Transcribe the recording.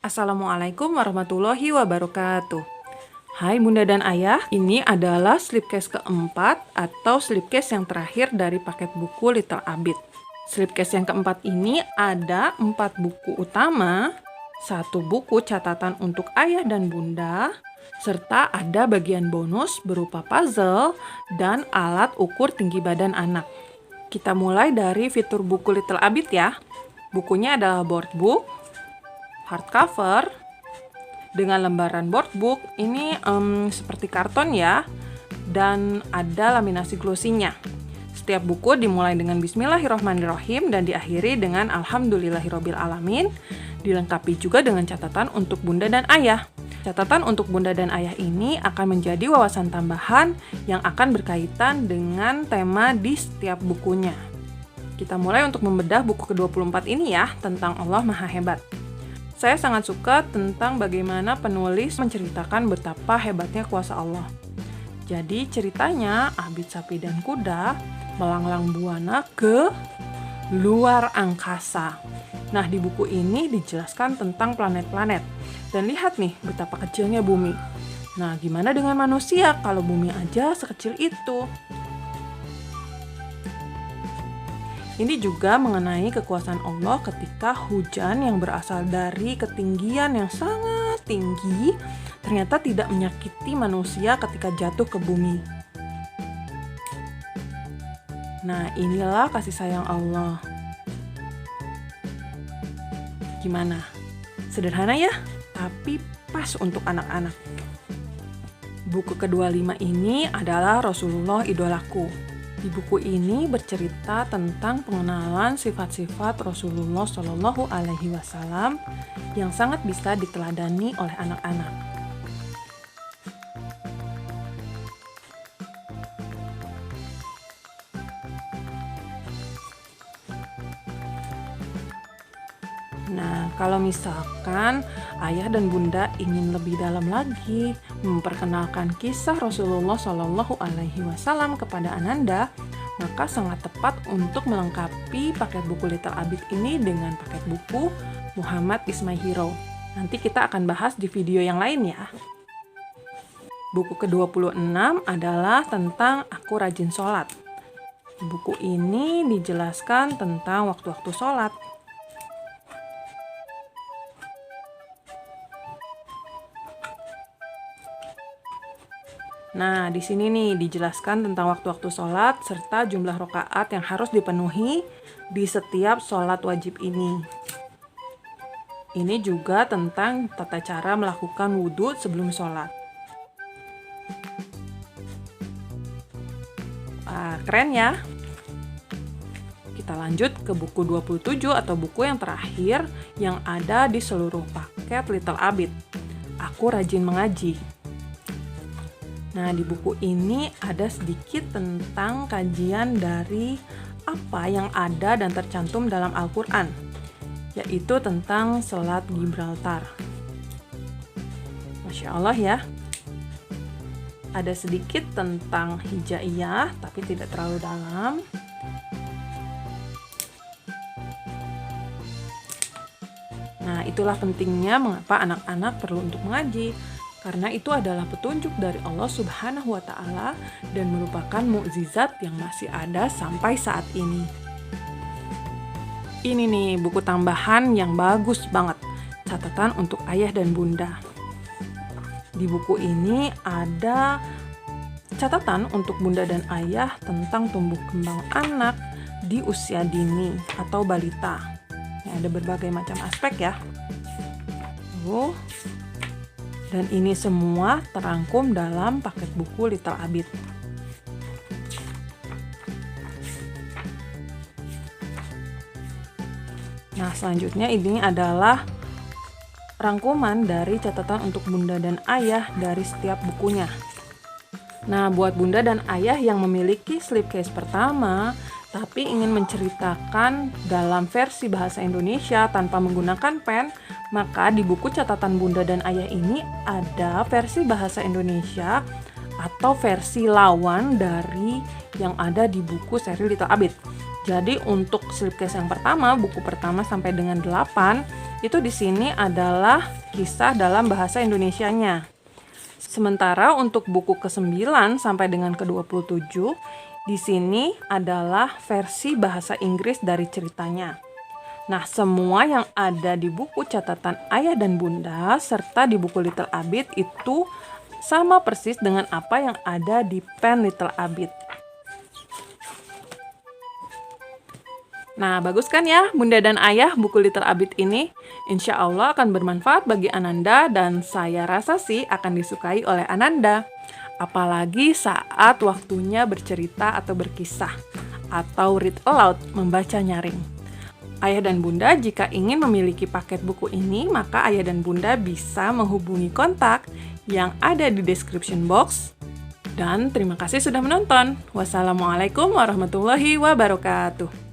Assalamualaikum warahmatullahi wabarakatuh. Hai Bunda dan Ayah, ini adalah slipcase keempat atau slipcase yang terakhir dari paket buku Little Abid. Slipcase yang keempat ini ada 4 buku utama, 1 buku catatan untuk ayah dan bunda, serta ada bagian bonus berupa puzzle dan alat ukur tinggi badan anak. Kita mulai dari fitur buku Little Abid ya. Bukunya adalah board book, hardcover, dengan lembaran board book ini seperti karton ya, dan ada laminasi glossinya. Setiap buku dimulai dengan Bismillahirrohmanirrohim dan diakhiri dengan Alhamdulillahirobbilalamin, dilengkapi juga dengan catatan untuk bunda dan ayah. Catatan untuk bunda dan ayah ini akan menjadi wawasan tambahan yang akan berkaitan dengan tema di setiap bukunya. Kita mulai untuk membedah buku ke-24 ini ya, tentang Allah Maha Hebat. Saya sangat suka tentang bagaimana penulis menceritakan betapa hebatnya kuasa Allah. Jadi ceritanya Abid Sapi dan Kuda melanglang buana ke luar angkasa. Nah, di buku ini dijelaskan tentang planet-planet. Dan lihat nih betapa kecilnya bumi. Nah, gimana dengan manusia kalau bumi aja sekecil itu? Ini juga mengenai kekuasaan Allah ketika hujan yang berasal dari ketinggian yang sangat tinggi ternyata tidak menyakiti manusia ketika jatuh ke bumi. Nah, inilah kasih sayang Allah. Gimana? Sederhana ya, tapi pas untuk anak-anak. Buku ke-25 ini adalah Rasulullah Idolaku. Di buku ini bercerita tentang pengenalan sifat-sifat Rasulullah Shallallahu Alaihi Wasallam yang sangat bisa diteladani oleh anak-anak. Nah, kalau misalkan ayah dan bunda ingin lebih dalam lagi memperkenalkan kisah Rasulullah Shallallahu Alaihi Wasallam kepada Ananda, maka sangat tepat untuk melengkapi paket buku Little Abid ini dengan paket buku Muhammad is My Hero. Nanti kita akan bahas di video yang lain ya. Buku ke-26 adalah tentang Aku Rajin Sholat. Di buku ini dijelaskan tentang waktu-waktu sholat. Nah, di sini nih dijelaskan tentang waktu-waktu sholat serta jumlah rakaat yang harus dipenuhi di setiap sholat wajib ini. Ini juga tentang tata cara melakukan wudhu sebelum sholat. Wah, keren ya. Kita lanjut ke buku 27 atau buku yang terakhir yang ada di seluruh paket Little Abid. Aku Rajin Mengaji. Nah, di buku ini ada sedikit tentang kajian dari apa yang ada dan tercantum dalam Al-Quran, yaitu tentang Selat Gibraltar. Masya Allah ya. Ada sedikit tentang hijaiyah, tapi tidak terlalu dalam. Nah, itulah pentingnya mengapa anak-anak perlu untuk mengaji. Karena itu adalah petunjuk dari Allah Subhanahu wa Ta'ala dan merupakan mukjizat yang masih ada sampai saat ini. Ini nih buku tambahan yang bagus banget, catatan untuk ayah dan bunda. Di buku ini ada catatan untuk bunda dan ayah tentang tumbuh kembang anak di usia dini atau balita. Ada berbagai macam aspek ya. Dan ini semua terangkum dalam paket buku Little Abid. Nah, selanjutnya ini adalah rangkuman dari catatan untuk bunda dan ayah dari setiap bukunya. Nah, buat bunda dan ayah yang memiliki slipcase pertama, tapi ingin menceritakan dalam versi bahasa Indonesia tanpa menggunakan pen, maka di buku catatan bunda dan ayah ini ada versi bahasa Indonesia atau versi lawan dari yang ada di buku seri Little Abid. Jadi untuk slipcase yang pertama, buku pertama sampai dengan 8, itu di sini adalah kisah dalam bahasa Indonesianya. Sementara untuk buku ke-9 sampai dengan ke-27, di sini adalah versi bahasa Inggris dari ceritanya. Nah, semua yang ada di buku catatan Ayah dan Bunda serta di buku Little Abid itu sama persis dengan apa yang ada di pen Little Abid. Nah, bagus kan ya Bunda dan Ayah buku Little Abid ini? Insya Allah akan bermanfaat bagi Ananda dan saya rasa sih akan disukai oleh Ananda. Apalagi saat waktunya bercerita atau berkisah, atau read aloud, membaca nyaring. Ayah dan Bunda jika ingin memiliki paket buku ini, maka Ayah dan Bunda bisa menghubungi kontak yang ada di description box. Dan terima kasih sudah menonton. Wassalamualaikum warahmatullahi wabarakatuh.